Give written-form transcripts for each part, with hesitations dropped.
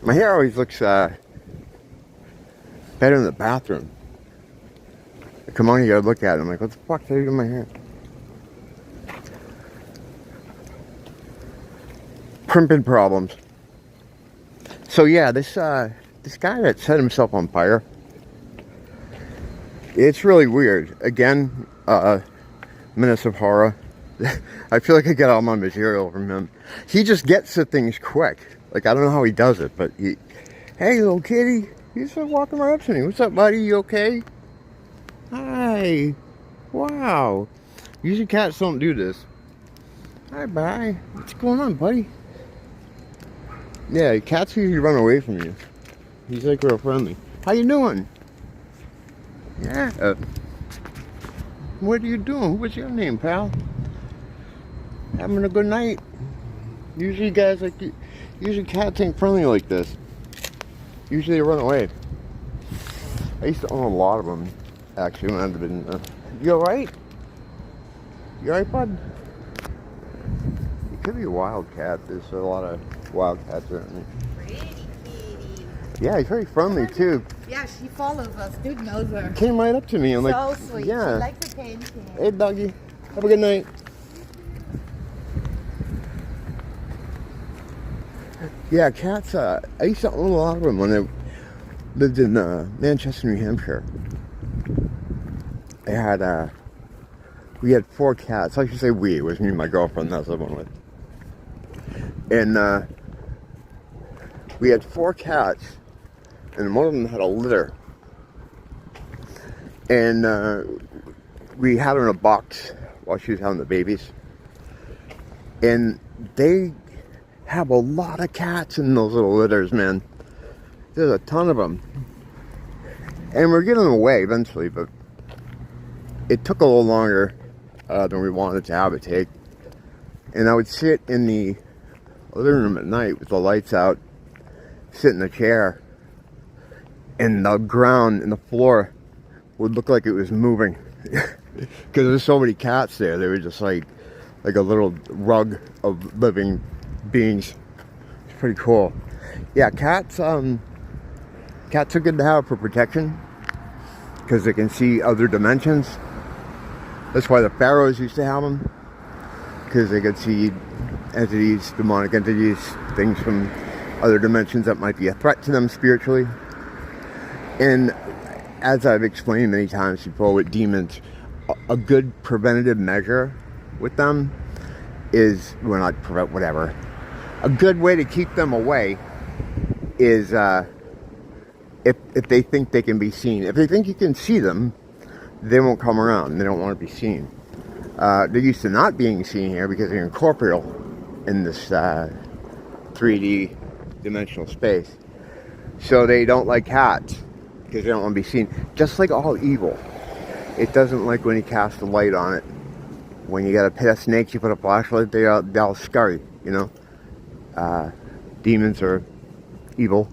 My hair always looks better in the bathroom. I come on, you gotta look at it. I'm like, what the fuck did I do to my hair? Primping problems. So yeah, this guy that set himself on fire, it's really weird. Again, Menace of Horror. I feel like I get all my material from him. He just gets to things quick. Like, I don't know how he does it, but he, hey, little kitty. He's just walking right up to me. What's up, buddy? You okay? Hi. Wow. Usually cats don't do this. Hi, bye. What's going on, buddy? Yeah, cats usually run away from you. He's like real friendly. How you doing? Yeah. What are you doing? What's your name, pal? Having a good night? Usually guys like you, usually cats ain't friendly like this. Usually they run away. I used to own a lot of them, actually, when I've been, you alright? You alright, bud? It could be a wild cat. There's a lot of wild cats around me. Pretty kitty. Yeah, he's very friendly too. Yeah, she follows us. Dude knows her. Came right up to me. I'm So like, sweet. yeah. She likes attention. Hey, doggy. Have a good night. Yeah, cats. I used to own a lot of them when I lived in Manchester, New Hampshire. We had 4 cats. I should say we. It was me and my girlfriend that I was living with. And we had 4 cats, and one of them had a litter. And we had her in a box while she was having the babies. And they have a lot of cats in those little litters, man. There's a ton of them. And we're getting them away eventually, but it took a little longer than we wanted to have it take. And I would sit in the living room at night with the lights out, sit in a chair, and the ground and the floor would look like it was moving. Because there's so many cats there. They were just like a little rug of living beings. It's pretty cool. Yeah, cats are good to have for protection because they can see other dimensions. That's why the pharaohs used to have them, because they could see entities, demonic entities, things from other dimensions that might be a threat to them spiritually. And as I've explained many times before with demons, a good preventative measure with them is, well, not prevent, whatever. A good way to keep them away is if they think they can be seen. If they think you can see them, they won't come around. They don't want to be seen. They're used to not being seen here because they're incorporeal in this 3D dimensional space. So they don't like cats because they don't want to be seen. Just like all evil. It doesn't like when you cast a light on it. When you got a pit of snakes, you put a flashlight, they'll scurry, you know. Demons are evil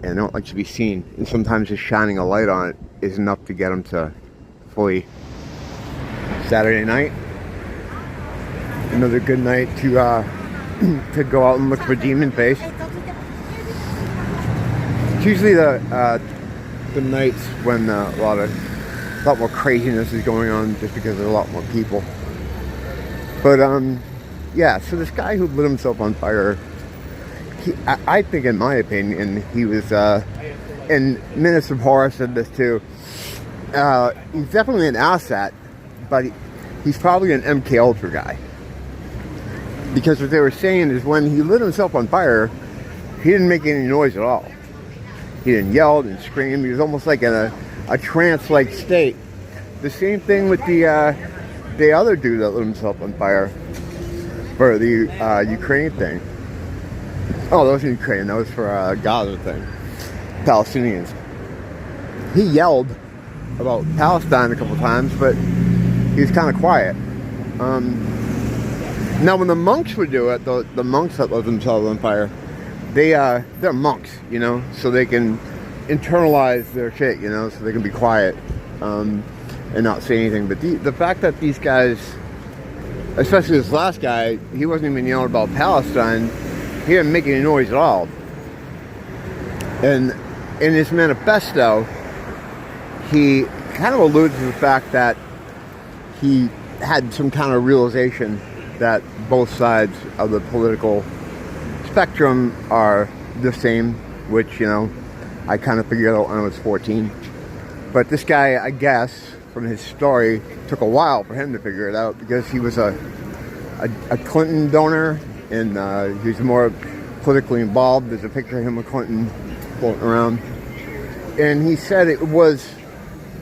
and they don't like to be seen. And sometimes just shining a light on it is enough to get them to flee. Saturday night. Another good night to go out and look for demon face. It's usually the nights when a lot more craziness is going on, just because there's a lot more people. But yeah. So this guy who lit himself on fire, I think, in my opinion, he was. And Menace of Horror said this too. He's definitely an asset, but he's probably an MK Ultra guy. Because what they were saying is when he lit himself on fire, he didn't make any noise at all. He didn't yell, didn't scream. He was almost like in a trance-like state. The same thing with the other dude that lit himself on fire for the Ukraine thing. Oh, that wasn't Ukraine. That was for Gaza thing. Palestinians. He yelled about Palestine a couple times, but he was kind of quiet. Now, when the monks would do it, the monks that lit themselves on fire, they're monks, you know, so they can internalize their shit, you know, so they can be quiet and not say anything. But the fact that these guys, especially this last guy, he wasn't even yelling about Palestine. He didn't make any noise at all. And in his manifesto, he kind of alludes to the fact that he had some kind of realization that both sides of the political spectrum are the same, which, you know, I kind of figured out when I was 14. But this guy, I guess, from his story, took a while for him to figure it out, because he was a Clinton donor, and he was more politically involved. There's a picture of him with Clinton floating around. And he said it was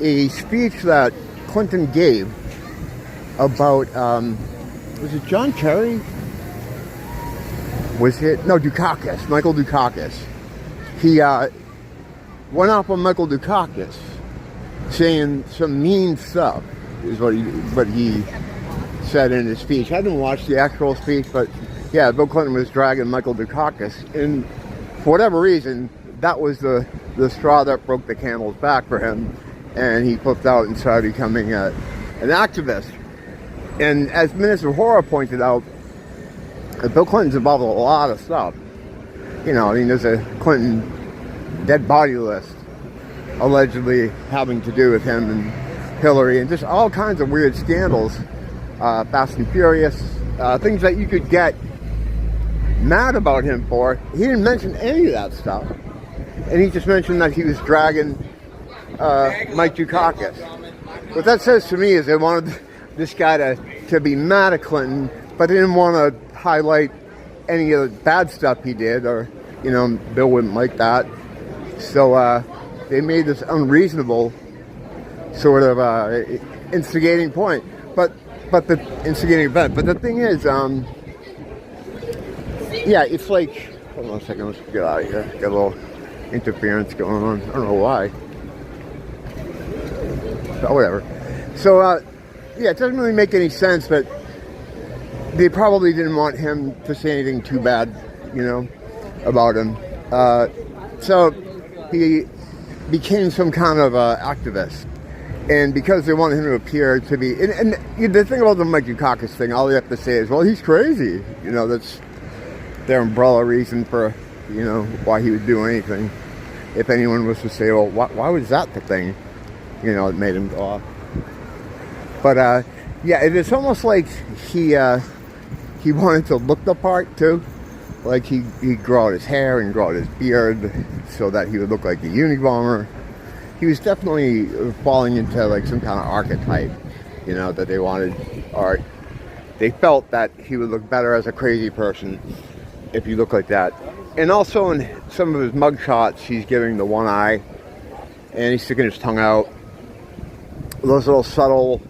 a speech that Clinton gave about, was it John Kerry? Was it? No, Dukakis, Michael Dukakis. He went off on Michael Dukakis, saying some mean stuff, is what he said in his speech. I didn't watch the actual speech, but yeah, Bill Clinton was dragging Michael Dukakis, and for whatever reason, that was the straw that broke the camel's back for him, and he flipped out and started becoming an activist. And as Minister Hora pointed out, Bill Clinton's involved in a lot of stuff. You know, I mean, there's a Clinton dead body list allegedly having to do with him and Hillary, and just all kinds of weird scandals, Fast and Furious, things that you could get mad about him for. He didn't mention any of that stuff, and he just mentioned that he was dragging Mike Dukakis. What that says to me is they wanted this guy to be mad at Clinton, but they didn't want to highlight any of the bad stuff he did, or, you know, Bill wouldn't like that. So they made this unreasonable sort of instigating point, but the instigating event. But the thing is, yeah, it's like, hold on a second, let's get out of here. Got a little interference going on. I don't know why. But whatever. So yeah, it doesn't really make any sense, but they probably didn't want him to say anything too bad, you know, about him. So he became some kind of activist. And because they wanted him to appear to be... And the thing about the Mike Dukakis thing, all they have to say is, well, he's crazy. You know, that's their umbrella reason for, you know, why he would do anything. If anyone was to say, well, why was that the thing? You know, it made him go off. But, yeah, it's almost like he wanted to look the part, too. Like, he'd grow out his hair and grow out his beard so that he would look like the Unabomber. He was definitely falling into, like, some kind of archetype, you know, that they wanted, or they felt that he would look better as a crazy person if you look like that. And also in some of his mugshots, he's giving the one eye, and he's sticking his tongue out. Those little subtle,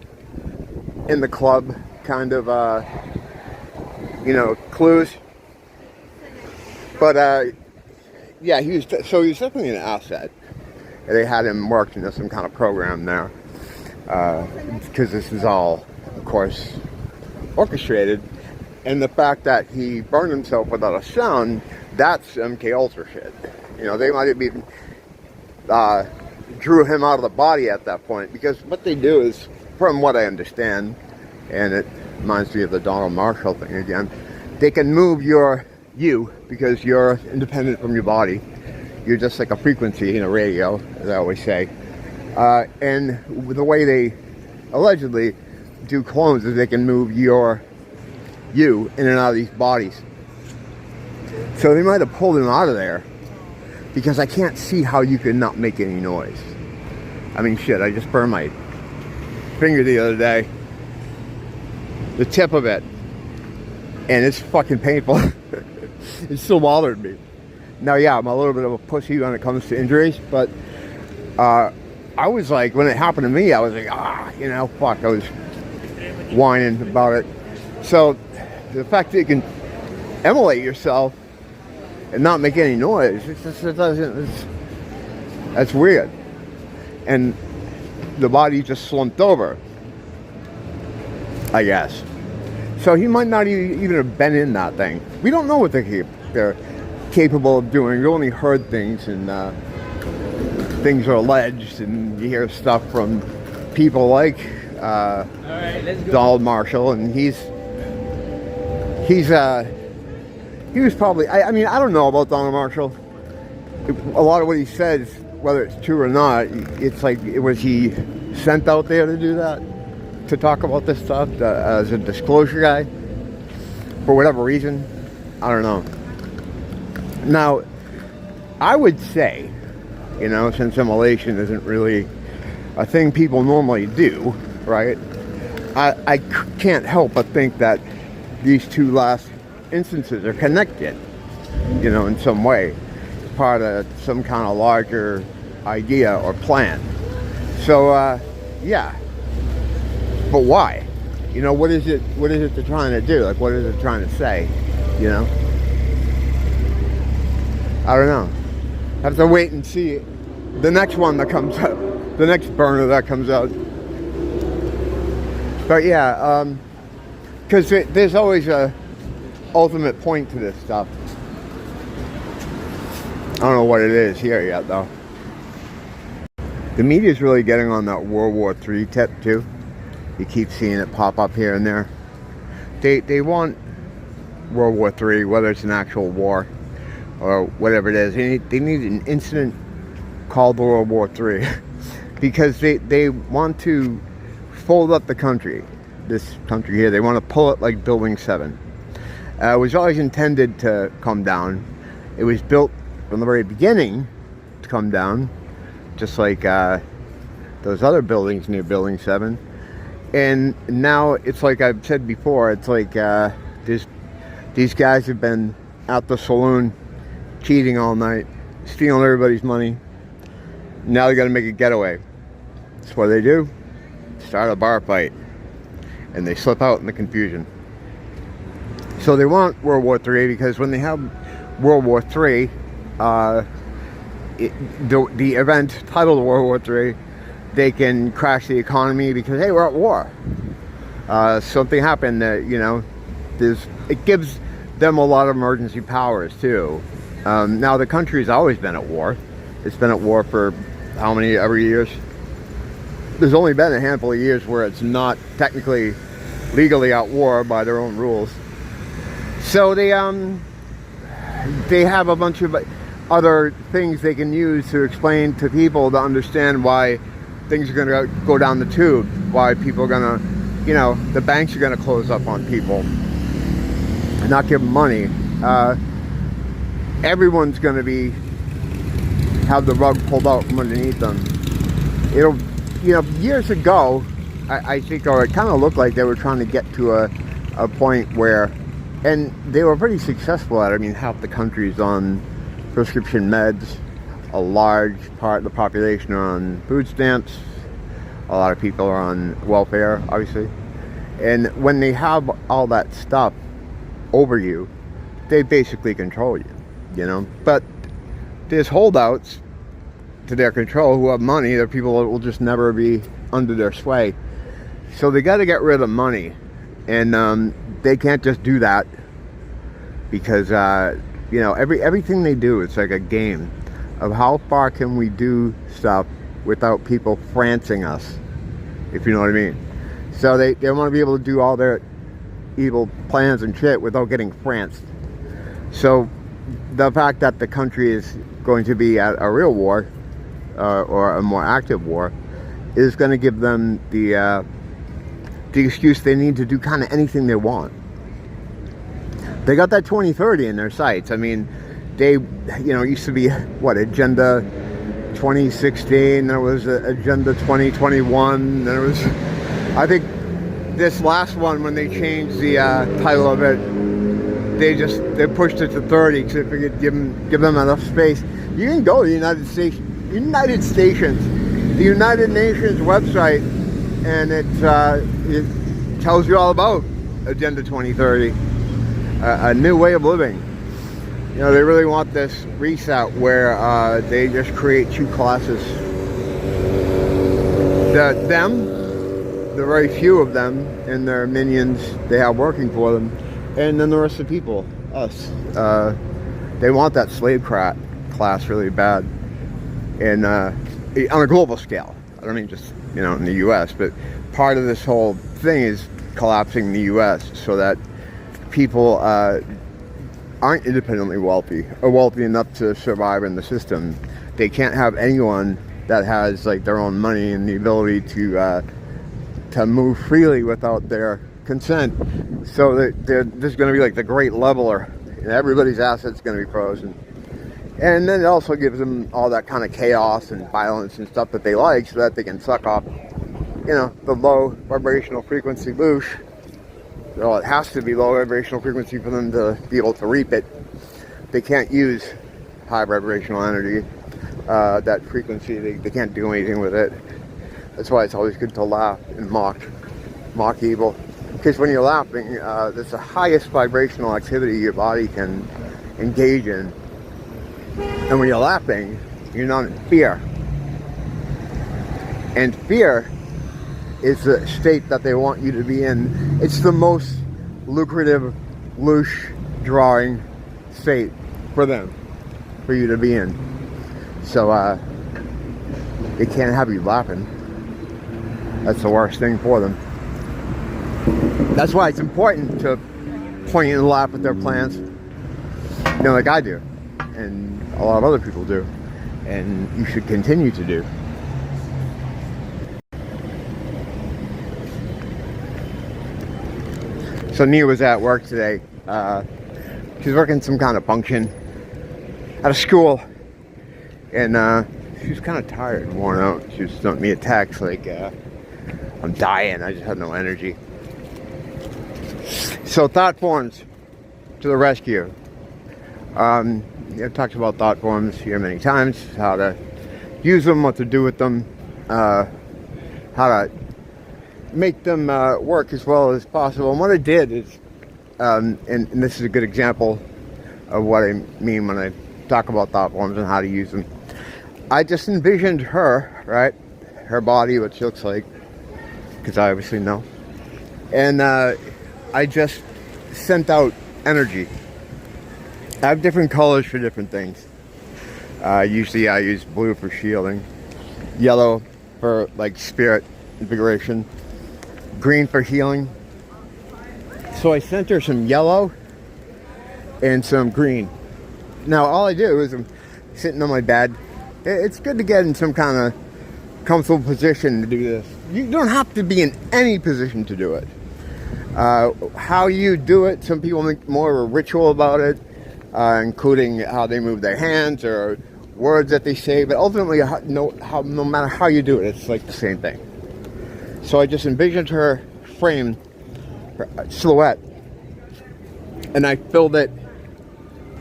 in the club kind of, you know, clues. But, yeah, he was definitely an asset. They had him worked into some kind of program there. Because this is all, of course, orchestrated. And the fact that he burned himself without a sound, that's MK Ultra shit. You know, they might have even drew him out of the body at that point. Because what they do is, from what I understand, and it reminds me of the Donald Marshall thing again, they can move you, because you're independent from your body. You're just like a frequency in a radio, as I always say. And the way they allegedly do clones is they can move you in and out of these bodies. So they might have pulled him out of there, because I can't see how you could not make any noise. I mean, shit, I just burned my finger the other day. The tip of it. And it's fucking painful. It still bothered me. Now, yeah, I'm a little bit of a pussy when it comes to injuries, but I was like, when it happened to me, I was like, you know, fuck, I was whining about it. So, the fact that you can immolate yourself and not make any noise, that's weird. And the body just slumped over, I guess. So he might not even have been in that thing. We don't know what they're capable of doing. We only heard things, and things are alleged, and you hear stuff from people like Donald Marshall, and he was probably, I mean, I don't know about Donald Marshall. a lot of what he says, whether it's true or not, it's like, was he sent out there to do that? To talk about this stuff as a disclosure guy? For whatever reason? I don't know. Now, I would say, you know, since immolation isn't really a thing people normally do, right? I can't help but think that these two last instances are connected, you know, in some way. Part of some kind of larger idea or plan. So, yeah. But why? You know, what is it they're trying to do? Like, what is it trying to say? You know? I don't know. Have to wait and see the next one that comes out. The next burner that comes out. But yeah, because there's always a ultimate point to this stuff. I don't know what it is here yet, though. The media's really getting on that World War III tip, too. You keep seeing it pop up here and there. They want World War III, whether it's an actual war or whatever it is. They need an incident called World War III because they want to fold up the country. This country here, they want to pull it like Building 7. It was always intended to come down. It was built from the very beginning to come down, just like those other buildings near Building 7. And now it's like I've said before, it's like these guys have been at the saloon cheating all night, stealing everybody's money. Now they got to make a getaway. That's what they do. Start a bar fight. And they slip out in the confusion. So they want World War III because when they have World War III, the event titled World War III, they can crash the economy because, hey, we're at war. Something happened that, you know, it gives them a lot of emergency powers too. Now the country's always been at war. It's been at war for how many ever years? There's only been a handful of years where it's not technically legally at war by their own rules. So they have a bunch of other things they can use to explain to people to understand why things are going to go down the tube, why people are going to, you know, the banks are going to close up on people and not give them money. Everyone's going to have the rug pulled out from underneath them. It'll, you know, years ago, I think, or it kind of looked like they were trying to get to a point where, and they were pretty successful at it. I mean, half the country's on prescription meds. A large part of the population are on food stamps. A lot of people are on welfare, obviously. And when they have all that stuff over you, they basically control you, you know. But there's holdouts to their control who have money. They're people that will just never be under their sway. So they got to get rid of money. And they can't just do that because, you know, everything they do, it's like a game of how far can we do stuff without people francing us, if you know what I mean. So they want to be able to do all their evil plans and shit without getting franced. So the fact that the country is going to be at a real war, or a more active war, is going to give them the excuse they need to do kind of anything they want. They got that 2030 in their sights. I mean, they, you know, it used to be, what, Agenda 2016, then it was Agenda 2021, then it was, I think this last one, when they changed the title of it, they pushed it to 30 because they figured give them enough space. You can go to the United Nations website, and it tells you all about Agenda 2030, a new way of living. You know, they really want this reset where they just create two classes. The very few of them and their minions they have working for them, and then the rest of the people, us. They want that slave class really bad, and on a global scale. I don't mean just, you know, in the U.S., but part of this whole thing is collapsing the U.S. so that people aren't independently wealthy or wealthy enough to survive in the system. They can't have anyone that has like their own money and the ability to move freely without their consent. So there's going to be like the great leveler, and everybody's assets going to be frozen. And then it also gives them all that kind of chaos and violence and stuff that they like, so that they can suck off, you know, the low vibrational frequency loosh. Well, it has to be low vibrational frequency for them to be able to reap it. They can't use high vibrational energy, that frequency. They can't do anything with it. That's why it's always good to laugh and mock evil. Because when you're laughing, that's the highest vibrational activity your body can engage in. And when you're laughing, you're not in fear. And fear is the state that they want you to be in. It's the most lucrative, loosh drawing state for them, for you to be in. So, they can't have you laughing. That's the worst thing for them. That's why it's important to point and laugh at their plans. You know, like I do. And a lot of other people do. And you should continue to do. So Nia was at work today. She's working some kind of function at a school. And she was kind of tired and worn out. She was sent me a text like, I'm dying, I just have no energy. So thought forms to the rescue. I've talked about thought forms here many times, how to use them, what to do with them, how to make them work as well as possible. And what I did is, and this is a good example of what I mean when I talk about thought forms and how to use them. I just envisioned her, right? Her body, what she looks like, because I obviously know. And I just sent out energy. I have different colors for different things. Usually I use blue for shielding, yellow for like spirit invigoration, green for healing. So I sent her some yellow and some green. Now all I do is I'm sitting on my bed. It's good to get in some kind of comfortable position to do this. You don't have to be in any position to do it. How you do it, some people make more of a ritual about it, including how they move their hands or words that they say, but ultimately no matter how you do it, it's like the same thing. So I just envisioned her frame, her silhouette, and I filled it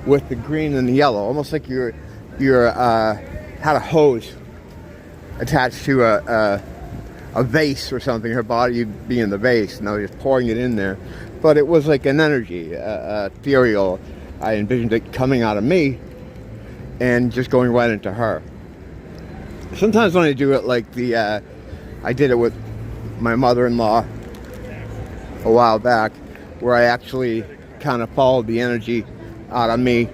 with the green and the yellow, almost like you're had a hose attached to a vase or something, her body being the vase, and I was just pouring it in there. But it was like an energy, ethereal. I envisioned it coming out of me and just going right into her. Sometimes when I do it, like I did it with my mother-in-law a while back, where I actually kind of followed the energy out of me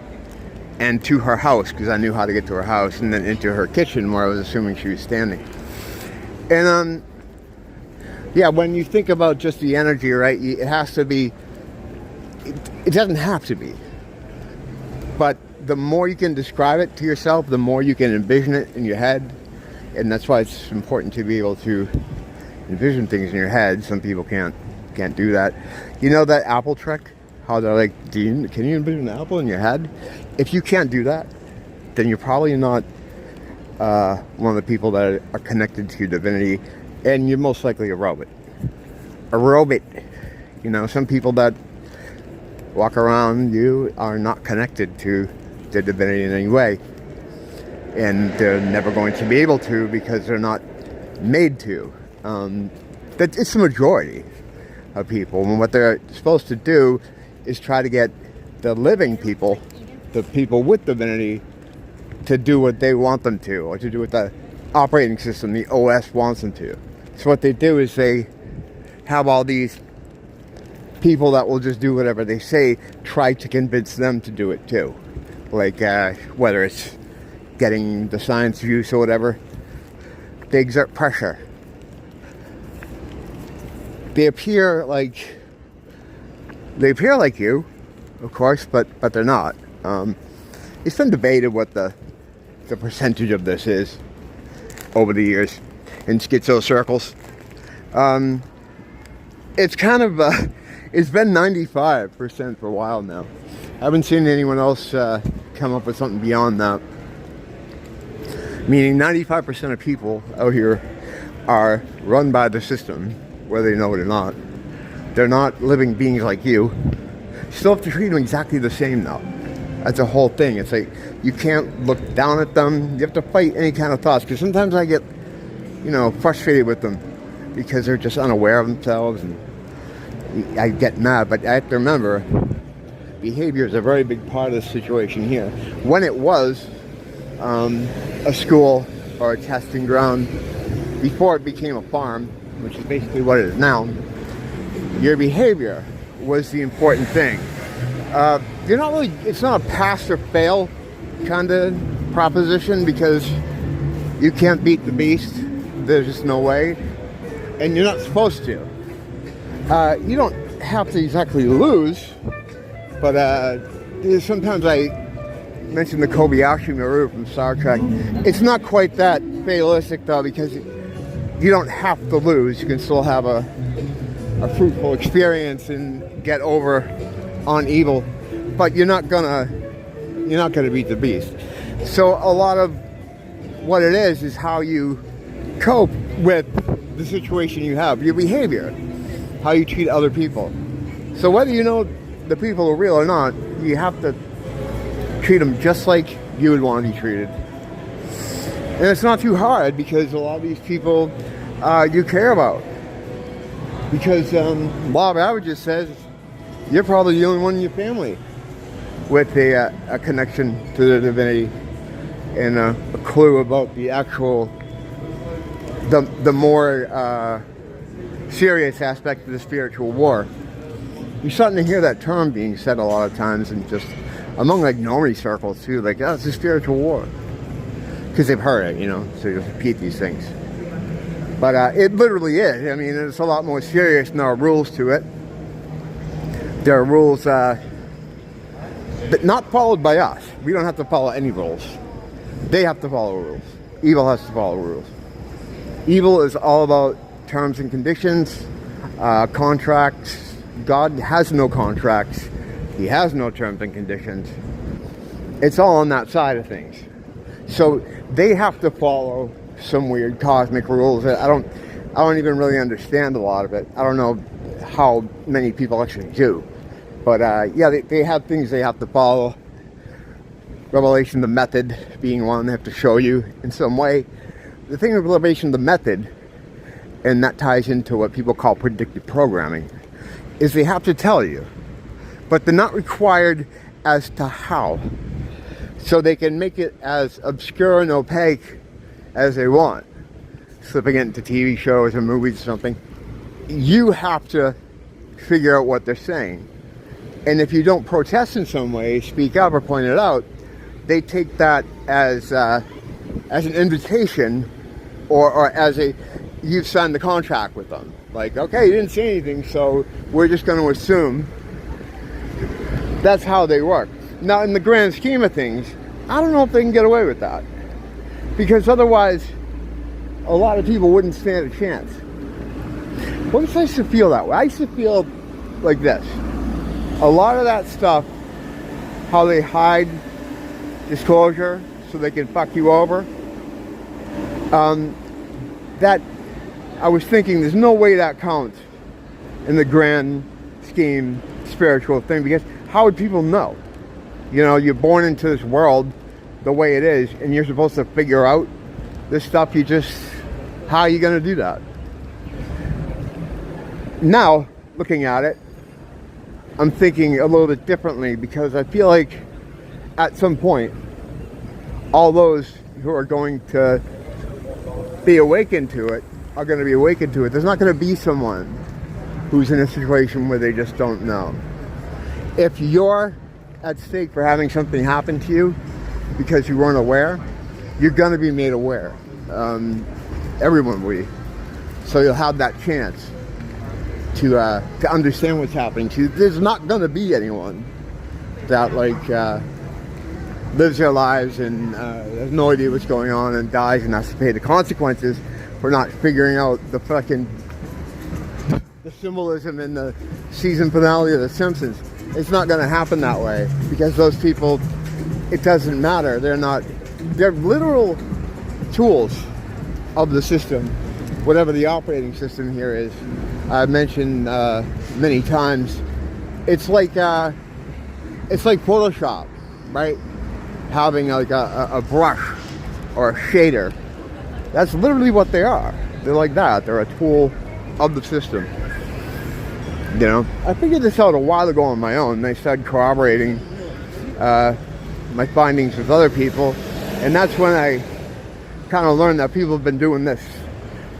and to her house, because I knew how to get to her house, and then into her kitchen where I was assuming she was standing. And yeah, when you think about just the energy, right, it has to be, it doesn't have to be, but the more you can describe it to yourself, the more you can envision it in your head. And that's why it's important to be able to envision things in your head. Some people can't do that. You know that Apple trick? How they're like, can you envision an apple in your head? If you can't do that, then you're probably not one of the people that are connected to divinity, and you're most likely a robot. A robot. You know, some people that walk around you are not connected to the divinity in any way, and they're never going to be able to because they're not made to. That it's the majority of people, and what they're supposed to do is try to get the living people, the people with divinity, to do what they want them to, or to do what the operating system, the OS, wants them to. So what they do is they have all these people that will just do whatever they say, try to convince them to do it too. Like whether it's getting the science use or whatever, they exert pressure. They appear like you, of course, but they're not. It's been debated what the percentage of this is over the years in schizo circles. It's kind of it's been 95% for a while now. I haven't seen anyone else come up with something beyond that. Meaning 95% of people out here are run by the system, whether they know it or not. They're not living beings like you. You still have to treat them exactly the same now. That's the whole thing. It's like you can't look down at them. You have to fight any kind of thoughts, because sometimes I get, frustrated with them because they're just unaware of themselves, and I get mad. But I have to remember, behavior is a very big part of the situation here. When it was a school or a testing ground, before it became a farm, which is basically what it is now, your behavior was the important thing. It's not a pass or fail kind of proposition, because you can't beat the beast. There's just no way. And you're not supposed to. You don't have to exactly lose, but sometimes I mentioned the Kobayashi Maru from Star Trek. It's not quite that fatalistic, though, because you don't have to lose. You can still have a fruitful experience and get over on evil, but you're not gonna beat the beast. So a lot of what it is how you cope with the situation you have, your behavior, how you treat other people. So whether you know the people are real or not, you have to treat them just like you would want to be treated. And it's not too hard, because a lot of these people you care about. Because law of averages says you're probably the only one in your family with a connection to the divinity and a clue about the actual, the more serious aspect of the spiritual war. You're starting to hear that term being said a lot of times, and just among like normie circles too, like, oh, it's a spiritual war, because they've heard it, so you repeat these things. But it literally is. I mean, it's a lot more serious, and there are rules to it. There are rules that not followed by us. We don't have to follow any rules. They have to follow rules. Evil has to follow rules. Evil is all about terms and conditions, contracts. God has no contracts. He has no terms and conditions. It's all on that side of things. So they have to follow some weird cosmic rules that I don't even really understand a lot of it. I don't know how many people actually do. But yeah, they have things they have to follow. Revelation, the method being one they have to show you in some way. The thing with Revelation, the method, and that ties into what people call predictive programming, is they have to tell you, but they're not required as to how. So they can make it as obscure and opaque as they want, slipping it into TV shows or movies or something. You have to figure out what they're saying. And if you don't protest in some way, speak up or point it out, they take that as an invitation, or as you've signed the contract with them. Like, okay, you didn't say anything, so we're just going to assume. That's how they work. Now, in the grand scheme of things, I don't know if they can get away with that. Because otherwise, a lot of people wouldn't stand a chance. What if I used to feel that way? I used to feel like this. A lot of that stuff, how they hide disclosure so they can fuck you over, that I was thinking there's no way that counts in the grand scheme spiritual thing, because how would people know? You're born into this world the way it is, and you're supposed to figure out this stuff. How are you going to do that? Now, looking at it, I'm thinking a little bit differently, because I feel like at some point, all those who are going to be awakened to it are going to be awakened to it. There's not going to be someone who's in a situation where they just don't know. If you're at stake for having something happen to you because you weren't aware, you're going to be made aware. Everyone will be. So you'll have that chance to understand what's happening to you. There's not going to be anyone that like lives their lives and has no idea what's going on and dies and has to pay the consequences for not figuring out the symbolism in the season finale of The Simpsons. It's not going to happen that way, because those people, it doesn't matter. They're literal tools of the system, whatever the operating system here is. I've mentioned many times, it's like Photoshop, right? Having like a brush or a shader. That's literally what they are. They're like that. They're a tool of the system. You know, I figured this out a while ago on my own, and I started corroborating my findings with other people, and that's when I kind of learned that people have been doing this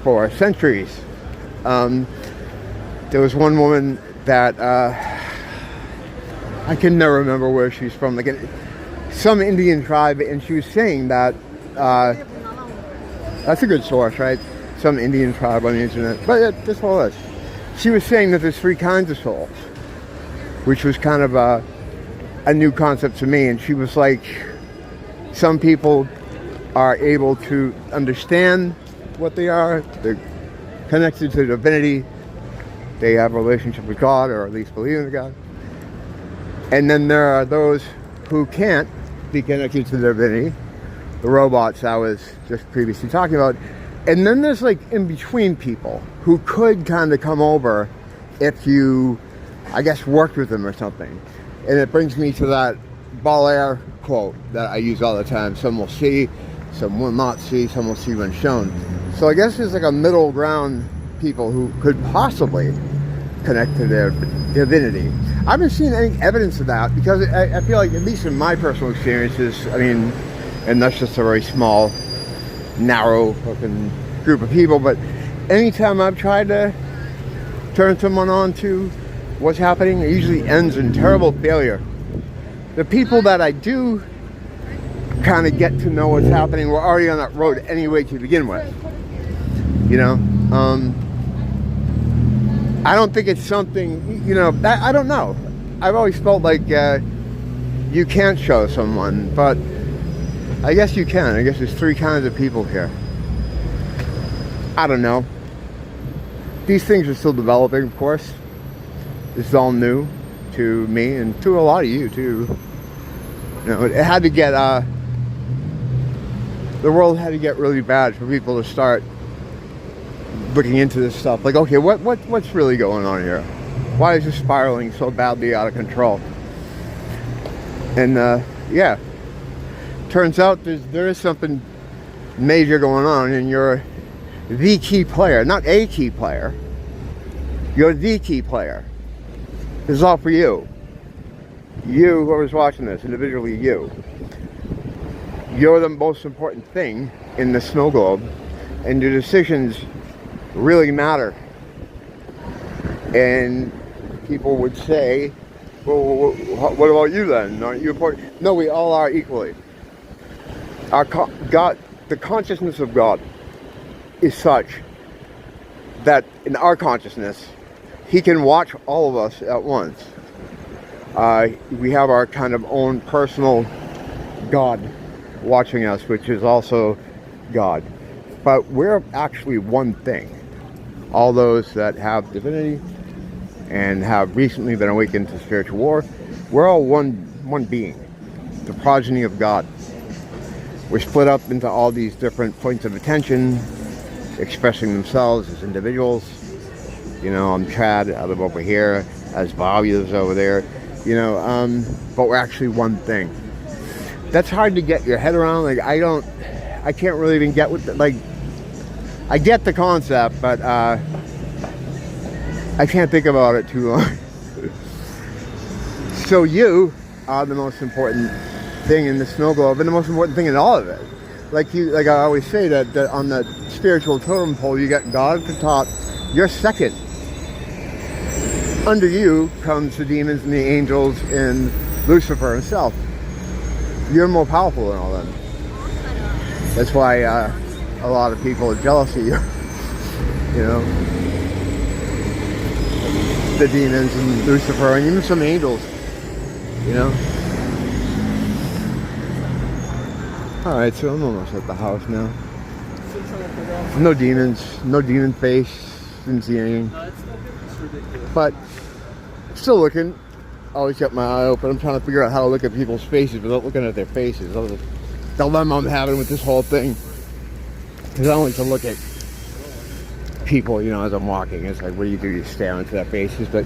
for centuries. There was one woman that I can never remember where she's from, like some Indian tribe, and she was saying that that's a good source, right? Some Indian tribe on the internet, but yeah, this all is. She was saying that there's 3 kinds of souls, which was kind of a new concept to me. And she was like, some people are able to understand what they are. They're connected to divinity. They have a relationship with God, or at least believe in God. And then there are those who can't be connected to divinity, the robots I was just previously talking about. And then there's like in between people who could kind of come over if you, I guess, worked with them or something. And it brings me to that Baudelaire quote that I use all the time. Some will see, some will not see, some will see when shown. So I guess there's like a middle ground people who could possibly connect to their divinity. I haven't seen any evidence of that, because I feel like, at least in my personal experiences, I mean, and that's just a very small, narrow fucking group of people, but anytime I've tried to turn someone on to what's happening, it usually ends in terrible failure. The people that I do kind of get to know what's happening were already on that road anyway to begin with. You know, I don't think it's something, you know, I don't know. I've always felt like you can't show someone, but I guess you can. I guess there's 3 kinds of people here. I don't know. These things are still developing, of course. This is all new to me and to a lot of you too. You know, it had to get the world had to get really bad for people to start looking into this stuff. Like, okay, what's really going on here? Why is this spiraling so badly out of control? And yeah. Turns out there is something major going on, and you're the key player, not a key player. You're the key player. This is all for you. You, whoever's watching this, individually you. You're the most important thing in the snow globe, and your decisions really matter. And people would say, well, what about you then? Aren't you important? No, we all are equally. God, the consciousness of God is such that in our consciousness, He can watch all of us at once. We have our kind of own personal God watching us, which is also God. But we're actually one thing. All those that have divinity and have recently been awakened to spiritual war, we're all one being, the progeny of God. We're split up into all these different points of attention, expressing themselves as individuals. You know, I'm Chad, I live over here, as Bobby lives over there, you know, but we're actually one thing. That's hard to get your head around. Like, I can't really even get with like, I get the concept, but I can't think about it too long. So you are the most important thing in the snow globe, and the most important thing in all of it. Like I always say, that on the spiritual totem pole, you got God at the top. You're second. Under you comes the demons and the angels and Lucifer himself. You're more powerful than all of them. That's why a lot of people are jealous of you. You know, the demons and Lucifer and even some angels. You know. Alright, so I'm almost at the house now. No demons, no demon face, didn't see anything. But, still looking. Always got my eye open. I'm trying to figure out how to look at people's faces without looking at their faces. That's the dilemma I'm having with this whole thing. Because I don't like to look at people, you know, as I'm walking. It's like, what do? You stare into their faces. But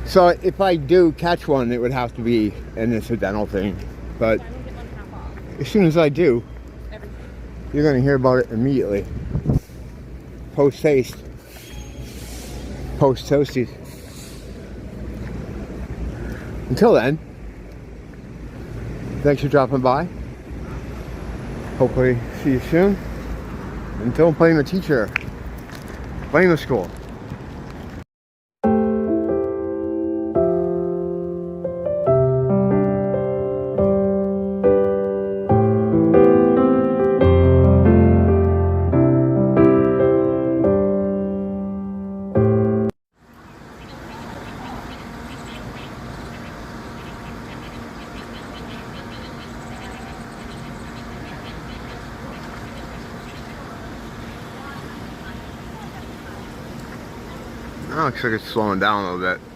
so if I do catch one, it would have to be an incidental thing. But as soon as I do, you're going to hear about it immediately. Post-haste. Post-toasties. Until then, thanks for dropping by. Hopefully see you soon. Until blame the teacher. Blame the school. That looks like it's slowing down a little bit.